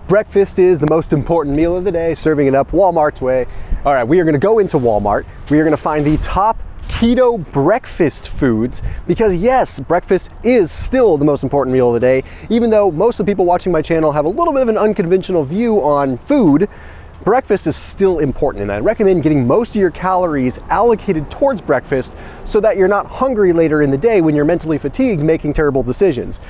Breakfast is the most important meal of the day, serving it up Walmart's way. All right, we are gonna go into Walmart. We are gonna find the top keto breakfast foods because yes, breakfast is still the most important meal of the day. Even though most of the people watching my channel have a little bit of an unconventional view on food, breakfast is still important, and I recommend getting most of your calories allocated towards breakfast so that you're not hungry later in the day when you're mentally fatigued making terrible decisions.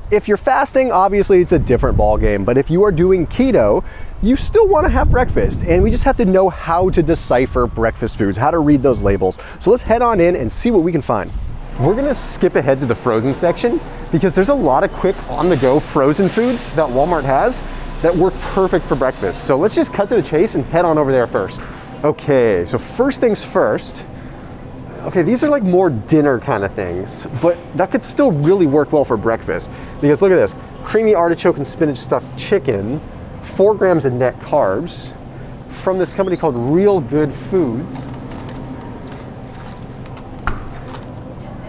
If you're fasting, obviously it's a different ball game, but if you are doing keto, you still want to have breakfast, and we just have to know how to decipher breakfast foods, how to read those labels. So let's head on in and see what we can find. We're gonna skip ahead to the frozen section because there's a lot of quick on-the-go frozen foods that Walmart has that work perfect for breakfast. So let's just cut to the chase and head on over there first. Okay, so first things first. Okay, these are like more dinner kind of things, but that could still really work well for breakfast. Because look at this, creamy artichoke and spinach stuffed chicken, 4 grams of net carbs from this company called Real Good Foods.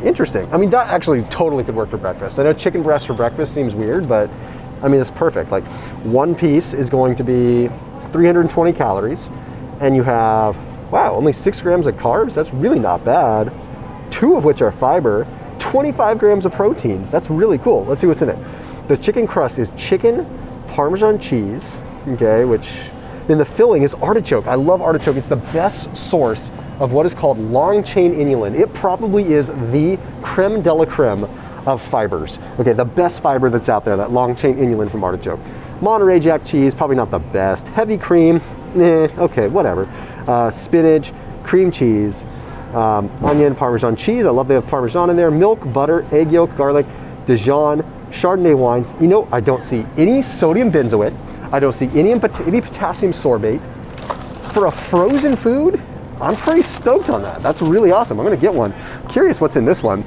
Interesting. I mean, that actually totally could work for breakfast. I know chicken breast for breakfast seems weird, but I mean, it's perfect. Like one piece is going to be 320 calories and you have, wow, only 6 grams of carbs? That's really not bad. 2 of which are fiber, 25 grams of protein. That's really cool. Let's see what's in it. The chicken crust is chicken, Parmesan cheese, okay, which then the filling is artichoke. I love artichoke. It's the best source of what is called long chain inulin. It probably is the creme de la creme of fibers. Okay, the best fiber that's out there, that long chain inulin from artichoke. Monterey Jack cheese, probably not the best. Heavy cream, okay, whatever. Spinach, cream cheese, onion, Parmesan cheese. I love they have Parmesan in there. Milk, butter, egg yolk, garlic, Dijon, Chardonnay wines. You know, I don't see any sodium benzoate. I don't see any potassium sorbate. For a frozen food, I'm pretty stoked on that. That's really awesome. I'm gonna get one. Curious what's in this one.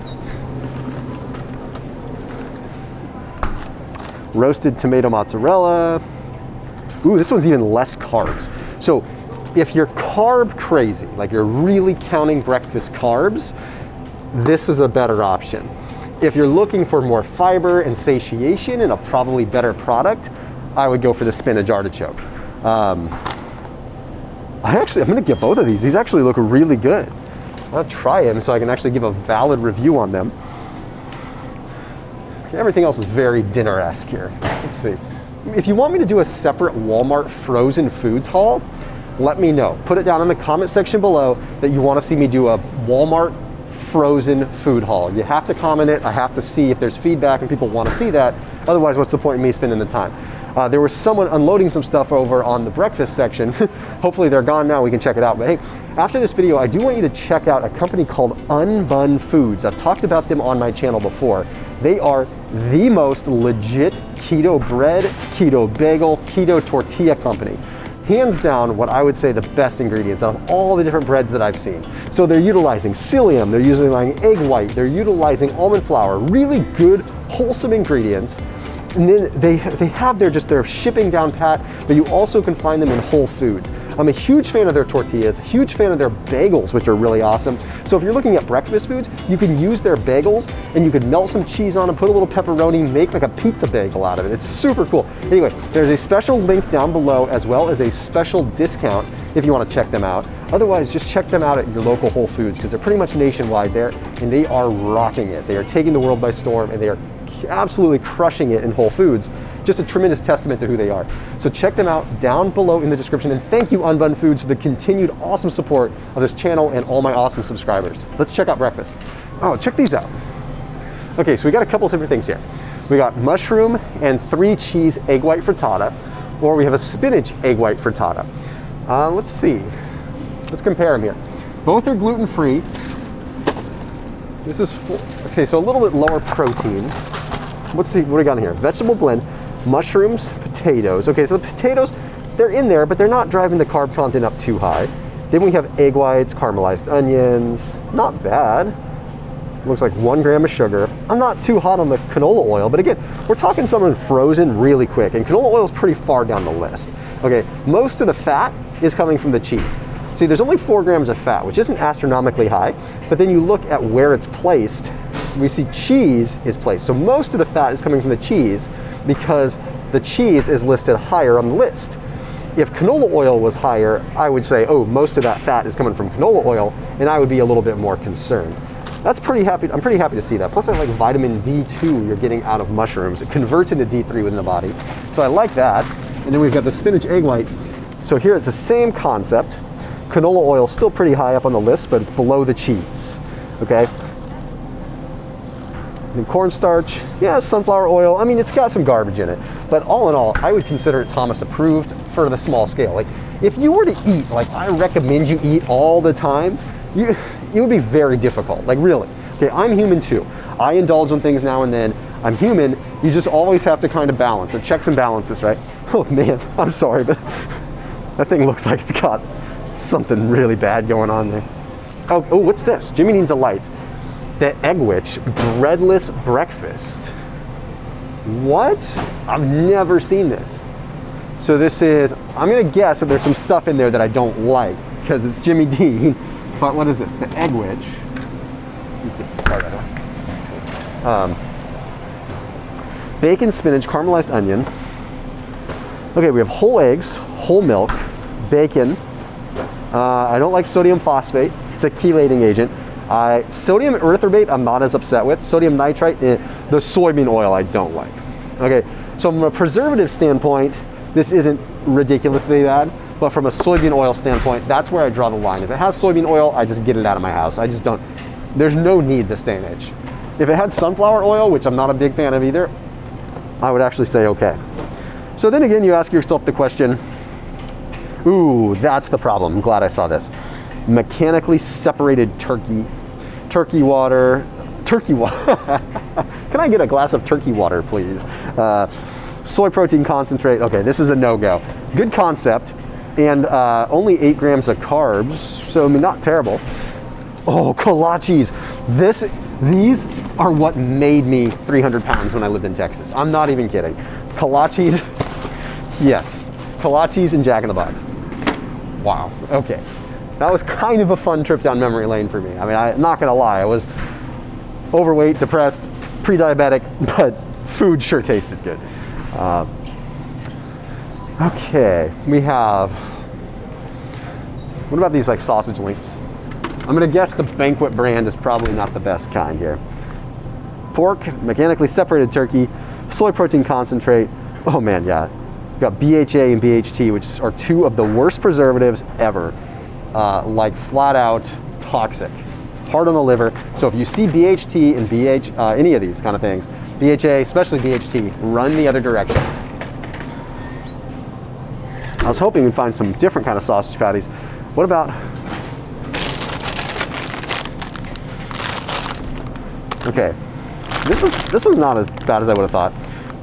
Roasted tomato mozzarella. Ooh, this one's even less carbs. So if you're carb crazy, like you're really counting breakfast carbs, this is a better option. If you're looking for more fiber and satiation and a probably better product, I would go for the spinach artichoke. I'm gonna get both of these. These actually look really good. I'll try them so I can actually give a valid review on them. Everything else is very dinner-esque here. Let's see. If you want me to do a separate Walmart frozen foods haul, let me know. Put it down in the comment section below that you want to see me do a Walmart frozen food haul. You have to comment it. I have to see if there's feedback and people want to see that. Otherwise, what's the point in me spending the time? There was someone unloading some stuff over on the breakfast section. Hopefully they're gone now, we can check it out. But hey, after this video, I do want you to check out a company called Unbun Foods. I've talked about them on my channel before. They are the most legit keto bread, keto bagel, keto tortilla company. Hands down, what I would say the best ingredients out of all the different breads that I've seen. So they're utilizing psyllium, they're utilizing egg white, they're utilizing almond flour, really good, wholesome ingredients. And then they have their shipping down pat, but you also can find them in Whole Foods. I'm a huge fan of their tortillas, a huge fan of their bagels, which are really awesome. So if you're looking at breakfast foods, you can use their bagels and you could melt some cheese on them, put a little pepperoni, make like a pizza bagel out of it. It's super cool. Anyway, there's a special link down below as well as a special discount if you want to check them out. Otherwise, just check them out at your local Whole Foods because they're pretty much nationwide there and they are rocking it. They are taking the world by storm and they are absolutely crushing it in Whole Foods. Just a tremendous testament to who they are. So check them out down below in the description, and thank you Unbun Foods for the continued awesome support of this channel and all my awesome subscribers. Let's check out breakfast. Oh, check these out. Okay, so we got a couple of different things here. We got mushroom and 3 cheese egg white frittata, or we have a spinach egg white frittata. Let's see. Let's compare them here. Both are gluten-free. This is okay, so a little bit lower protein. Let's see, what do we got in here? Vegetable blend, mushrooms, potatoes. Okay, so the potatoes, they're in there, but they're not driving the carb content up too high. Then we have egg whites, caramelized onions, not bad. Looks like 1 gram of sugar. I'm not too hot on the canola oil, but again, we're talking something frozen really quick, and canola oil is pretty far down the list. Okay, most of the fat is coming from the cheese. See, there's only 4 grams of fat, which isn't astronomically high, but then you look at where it's placed, we see cheese is placed. So most of the fat is coming from the cheese because the cheese is listed higher on the list. If canola oil was higher, I would say, oh, most of that fat is coming from canola oil, and I would be a little bit more concerned. I'm pretty happy to see that. Plus I like vitamin D2 you're getting out of mushrooms. It converts into D3 within the body. So I like that. And then we've got the spinach egg white. So here it's the same concept. Canola oil still pretty high up on the list, but it's below the cheese, okay? And cornstarch, yeah, sunflower oil. I mean, it's got some garbage in it. But all in all, I would consider it Thomas approved for the small scale. Like, if you were to eat, like I recommend you eat all the time, it would be very difficult, like really. Okay, I'm human too. I indulge on things now and then. I'm human. You just always have to kind of balance. It checks and balances, right? Oh man, I'm sorry, but that thing looks like it's got something really bad going on there. Oh, what's this? Jimmy Dean Delights. The Egg Witch breadless breakfast. What? I've never seen this. So this is, I'm gonna guess that there's some stuff in there that I don't like because it's Jimmy Dean. But what is this? The Egg Witch. Bacon, spinach, caramelized onion. Okay, we have whole eggs, whole milk, bacon. I don't like sodium phosphate. It's a chelating agent. Sodium erythorbate, I'm not as upset with. Sodium nitrite, the soybean oil, I don't like. Okay, so from a preservative standpoint, this isn't ridiculously bad. But from a soybean oil standpoint, that's where I draw the line. If it has soybean oil, I just get it out of my house. I just don't, there's no need this day and age. If it had sunflower oil, which I'm not a big fan of either, I would actually say okay. So then again, you ask yourself the question, ooh, that's the problem. I'm glad I saw this. Mechanically separated turkey. Turkey water. Can I get a glass of turkey water, please? Soy protein concentrate. Okay, this is a no-go. Good concept. And only 8 grams of carbs, so I mean, not terrible. Oh, kolaches. These are what made me 300 pounds when I lived in Texas. I'm not even kidding. Kolaches, yes. Kolaches and Jack in the Box. Wow, okay. That was kind of a fun trip down memory lane for me. I mean, I'm not gonna lie, I was overweight, depressed, pre-diabetic, but food sure tasted good. Okay, we have, what about these like sausage links? I'm gonna guess the Banquet brand is probably not the best kind here. Pork, mechanically separated turkey, soy protein concentrate. Oh man, yeah. We've got BHA and BHT, which are 2 of the worst preservatives ever. Like flat out toxic, hard on the liver. So if you see BHT and any of these kind of things, BHA, especially BHT, run the other direction. I was hoping we'd find some different kind of sausage patties. What about, okay, this was not as bad as I would have thought.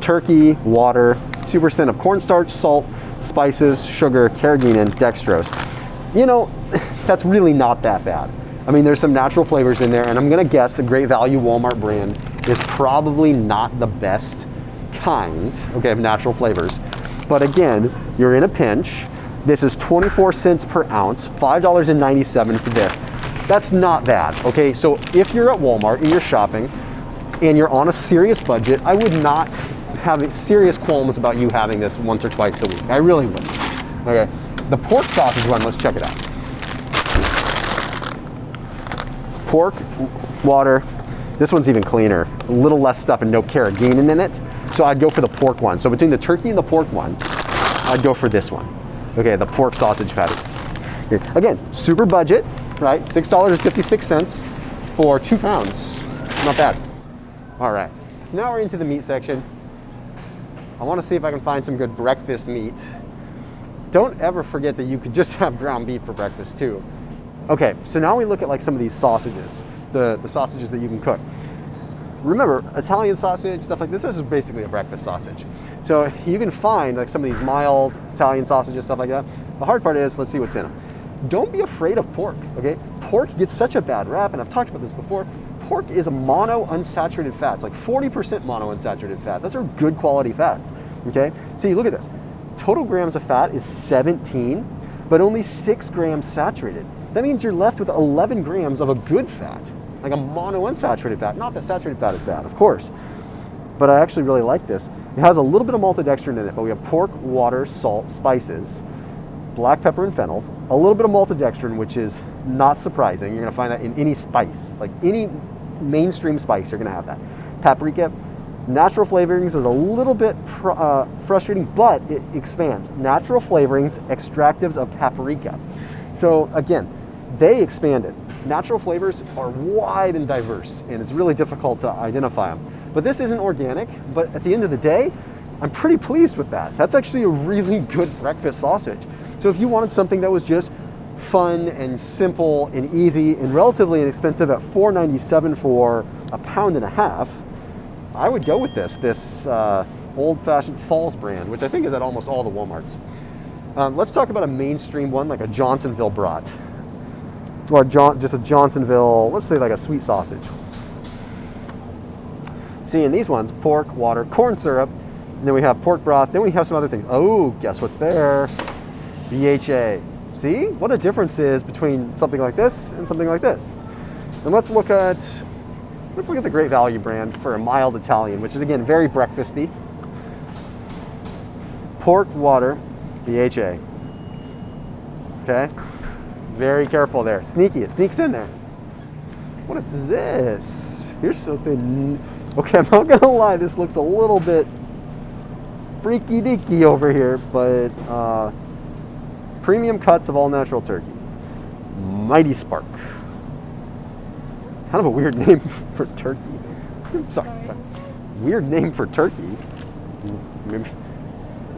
Turkey, water, 2% of cornstarch, salt, spices, sugar, carrageenan, dextrose. You know, that's really not that bad. I mean, there's some natural flavors in there, and I'm gonna guess the Great Value Walmart brand is probably not the best kind, okay, of natural flavors. But again, you're in a pinch. This is 24 cents per ounce, $5.97 for this. That's not bad, okay? So if you're at Walmart and you're shopping and you're on a serious budget, I would not have serious qualms about you having this once or twice a week. I really wouldn't, okay? The pork sausage one, let's check it out. Pork, water. This one's even cleaner. A little less stuff and no carrageenan in it. So I'd go for the pork one. So between the turkey and the pork one, I'd go for this one. Okay, the pork sausage patties. Here. Again, super budget, right? $6.56 for 2 pounds. Not bad. All right, so now we're into the meat section. I want to see if I can find some good breakfast meat. Don't ever forget that you could just have ground beef for breakfast too. Okay, so now we look at like some of these sausages, the sausages that you can cook. Remember, Italian sausage, stuff like this is basically a breakfast sausage. So you can find like some of these mild Italian sausages, stuff like that. The hard part is, let's see what's in them. Don't be afraid of pork, okay? Pork gets such a bad rap, and I've talked about this before. Pork is a monounsaturated fat. It's like 40% monounsaturated fat. Those are good quality fats, okay? See, look at this. Total grams of fat is 17, but only 6 grams saturated. That means you're left with 11 grams of a good fat, like a monounsaturated fat. Not that saturated fat is bad, of course. but I actually really like this. It has a little bit of maltodextrin in it, but we have pork, water, salt, spices, black pepper and fennel, a little bit of maltodextrin, which is not surprising. You're gonna find that in any spice, like any mainstream spice, you're gonna have that. Paprika, natural flavorings is a little bit frustrating, but it expands. Natural flavorings, extractives of paprika. So again, they expanded. Natural flavors are wide and diverse, and it's really difficult to identify them. But this isn't organic, but at the end of the day, I'm pretty pleased with that. That's actually a really good breakfast sausage. So if you wanted something that was just fun and simple and easy and relatively inexpensive at $4.97 for a pound and a half, I would go with this old-fashioned Falls brand, which I think is at almost all the Walmarts. Let's talk about a mainstream one, like a Johnsonville brat, or just a Johnsonville, let's say like a sweet sausage. See, in these ones, pork, water, corn syrup, and then we have pork broth, then we have some other things. Oh, guess what's there? BHA. See what a difference is between something like this and something like this. And let's look at the Great Value brand for a mild Italian, which is again very breakfasty. Pork, water, BHA. Okay, very careful there. Sneaky, it sneaks in there. What is this? Here's something. Okay, I'm not gonna lie, this looks a little bit freaky deaky over here, but premium cuts of all natural turkey. Mighty Spark. Kind of a weird name for turkey. Sorry. Weird name for turkey. Maybe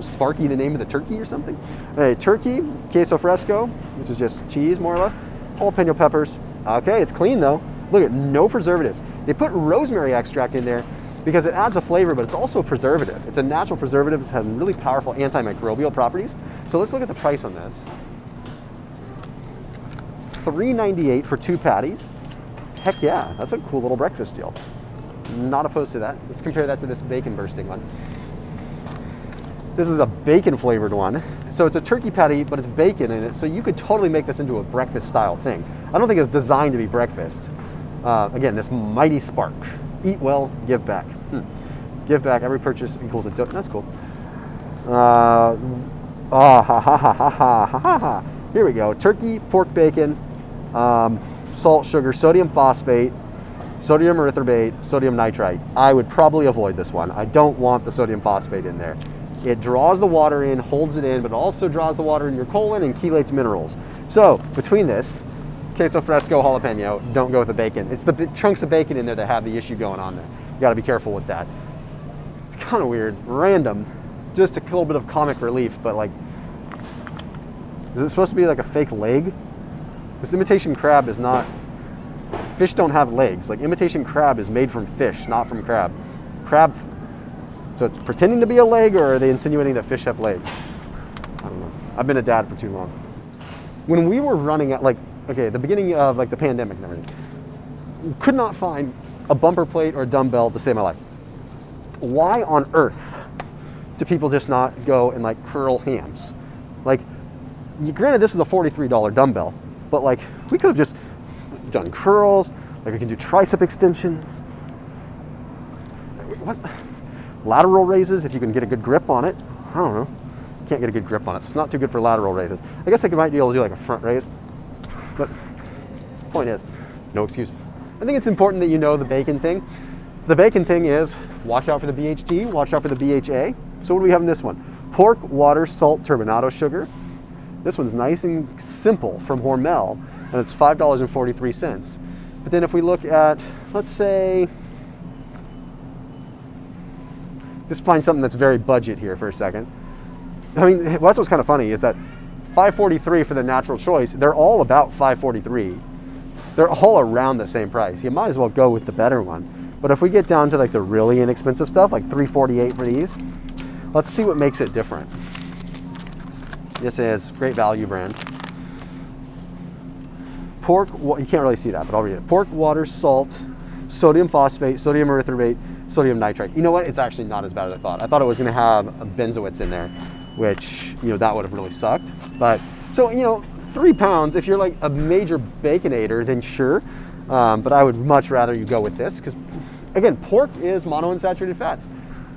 Sparky the name of the turkey or something? Hey, turkey, queso fresco, which is just cheese more or less. Jalapeno peppers. Okay, it's clean though. Look at no preservatives. They put rosemary extract in there because it adds a flavor, but it's also a preservative. It's a natural preservative. It has really powerful antimicrobial properties. So let's look at the price on this. $3.98 for 2 patties. Heck yeah, that's a cool little breakfast deal. Not opposed to that. Let's compare that to this bacon bursting one. This is a bacon flavored one. So it's a turkey patty, but it's bacon in it. So you could totally make this into a breakfast style thing. I don't think it's designed to be breakfast. Again, this Mighty Spark. Eat well, give back. Give back, every purchase equals a that's cool. Here we go. Turkey, pork bacon, salt, sugar, sodium phosphate, sodium erythorbate, sodium nitrite. I would probably avoid this one. I don't want the sodium phosphate in there. It draws the water in, holds it in, but also draws the water in your colon and chelates minerals. So between this, queso fresco, jalapeno, don't go with the bacon. It's the chunks of bacon in there that have the issue going on there. You gotta be careful with that. It's kind of weird, random, just a little bit of comic relief, but like, is it supposed to be like a fake leg? This imitation crab is not, fish don't have legs. Like imitation crab is made from fish, not from crab. Crab, so it's pretending to be a leg, or are they insinuating that fish have legs? I don't know. I've been a dad for too long. When we were running at the beginning of like the pandemic and everything, could not find a bumper plate or a dumbbell to save my life. Why on earth do people just not go and like curl hams? Like, granted this is a $43 dumbbell, but like we could have just done curls, like we can do tricep extensions. What? Lateral raises, if you can get a good grip on it. I don't know. Can't get a good grip on it. It's not too good for lateral raises. I guess I might be able to do like a front raise. But point is, no excuses. I think it's important that you know the bacon thing. The bacon thing is, watch out for the BHD, watch out for the BHA. So what do we have in this one? Pork, water, salt, turbinado sugar. This one's nice and simple from Hormel, and it's $5.43. But then if we look at, let's say, just find something that's very budget here for a second. I mean, that's what's kind of funny is that $5.43 for the natural choice, they're all about $5.43. They're all around the same price. You might as well go with the better one. But if we get down to like the really inexpensive stuff, like $3.48 for these, let's see what makes it different. This is Great Value brand. Pork, you can't really see that, but I'll read it. Pork, water, salt, sodium phosphate, sodium erythorbate, sodium nitrite. You know what? It's actually not as bad as I thought. I thought it was going to have benzoates in there, which, you know, that would have really sucked. But so, you know, 3 pounds, if you're like a major baconator, then sure. But I would much rather you go with this because again, pork is monounsaturated fats.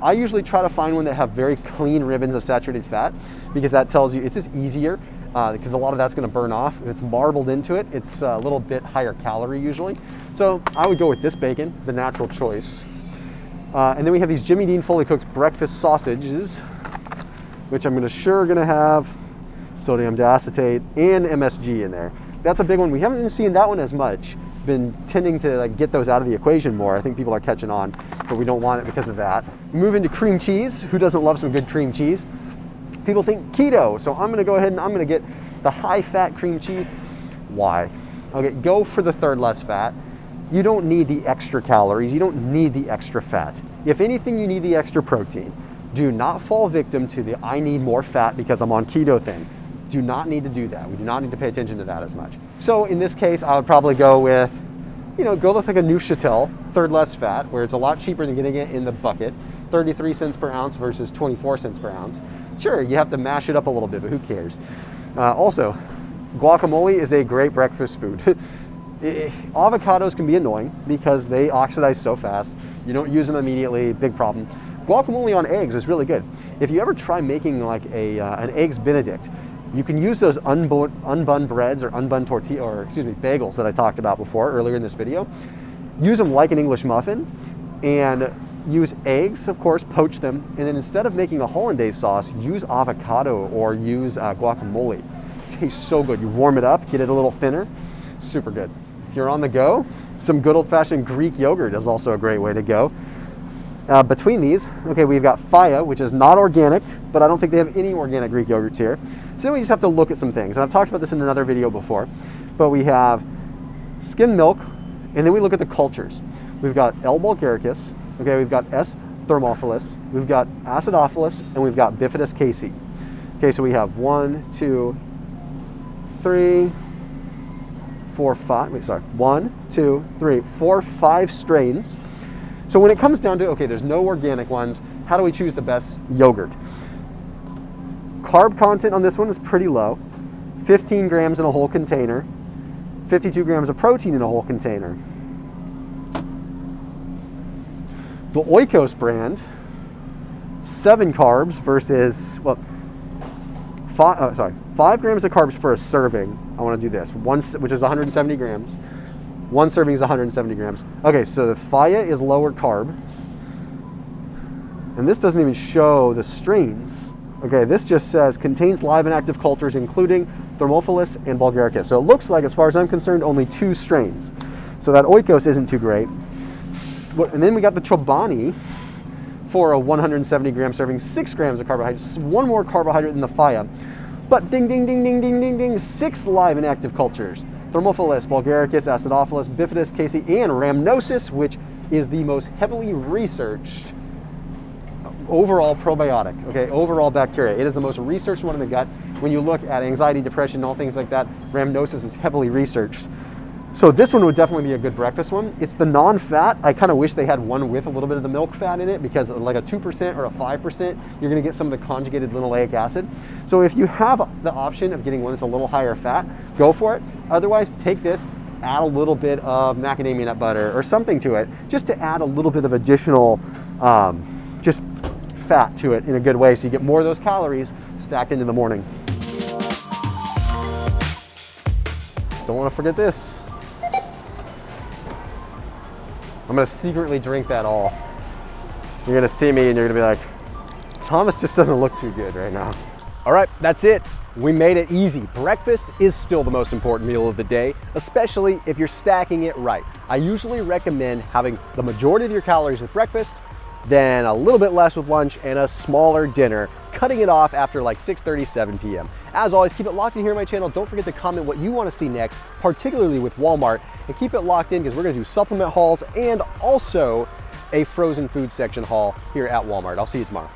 I usually try to find one that have very clean ribbons of saturated fat, because that tells you it's just easier, because a lot of that's going to burn off. If it's marbled into it, it's a little bit higher calorie usually. So I would go with this bacon, the natural choice. And then we have these Jimmy Dean fully cooked breakfast sausages, which I'm going to have sodium diacetate and MSG in there. That's a big one. We haven't been seeing that one as much. Been tending to like get those out of the equation more. I think people are catching on, but we don't want it because of that. Move into cream cheese. Who doesn't love some good cream cheese? People think keto, so I'm gonna go ahead and I'm gonna get the high fat cream cheese. Why? Okay, go for the third less fat. You don't need the extra calories. You don't need the extra fat. If anything, you need the extra protein. Do not fall victim to the I need more fat because I'm on keto thing. Do not need to do that. We do not need to pay attention to that as much. So in this case, I would probably go with, go with like a Neufchâtel, third less fat, where it's a lot cheaper than getting it in the bucket, 33 cents per ounce versus 24 cents per ounce. Sure, you have to mash it up a little bit, but who cares? Also, guacamole is a great breakfast food. Avocados can be annoying because they oxidize so fast. You don't use them immediately, big problem. Guacamole on eggs is really good. If you ever try making like an Eggs Benedict, you can use those unbun breads or unbun tortilla, or excuse me, bagels that I talked about before earlier in this video. Use them like an English muffin and use eggs, of course, poach them. And then instead of making a hollandaise sauce, use avocado or use guacamole. It tastes so good. You warm it up, get it a little thinner, super good. If you're on the go, some good old-fashioned Greek yogurt is also a great way to go. Between these, okay, we've got Faya, which is not organic, but I don't think they have any organic Greek yogurts here. So then we just have to look at some things. And I've talked about this in another video before, but we have skim milk, and then we look at the cultures. We've got L. bulgaricus, okay, we've got S. thermophilus, we've got acidophilus, and we've got bifidus casei. Okay, so we have 1, 2, 3, 4, 5, wait, sorry, 1, 2, 3, 4, 5 strains. So when it comes down to, okay, there's no organic ones, how do we choose the best yogurt? Carb content on this one is pretty low. 15 grams in a whole container. 52 grams of protein in a whole container. The Oikos brand, 7 carbs versus, well, 5 grams of carbs for a serving. I want to do this, which is 170 grams. One serving is 170 grams. Okay, so the Faya is lower carb. And this doesn't even show the strains. Okay, this just says contains live and active cultures, including Thermophilus and Bulgaricus. So it looks like, as far as I'm concerned, only 2 strains. So that Oikos isn't too great. And then we got the Chobani for a 170 gram serving, 6 grams of carbohydrates, 1 more carbohydrate than the Faya. But ding, ding, ding, ding, ding, ding, ding, 6 live and active cultures. Thermophilus, Bulgaricus, acidophilus, bifidus casei, and rhamnosus, which is the most heavily researched overall probiotic, okay, overall bacteria. It is the most researched one in the gut. When you look at anxiety, depression, all things like that, rhamnosus is heavily researched. So this one would definitely be a good breakfast one. It's the non-fat. I kind of wish they had one with a little bit of the milk fat in it, because like a 2% or a 5%, you're gonna get some of the conjugated linoleic acid. So if you have the option of getting one that's a little higher fat, go for it. Otherwise, take this, add a little bit of macadamia nut butter or something to it, just to add a little bit of additional just fat to it in a good way, so you get more of those calories stacked into the morning. Don't want to forget this. I'm gonna secretly drink that all. You're gonna see me and you're gonna be like, Thomas just doesn't look too good right now. All right, that's it. We made it easy. Breakfast is still the most important meal of the day, especially if you're stacking it right. I usually recommend having the majority of your calories with breakfast, then a little bit less with lunch, and a smaller dinner, cutting it off after like 6:30, 7 p.m. As always, keep it locked in here on my channel. Don't forget to comment what you want to see next, particularly with Walmart, and keep it locked in because we're going to do supplement hauls and also a frozen food section haul here at Walmart. I'll see you tomorrow.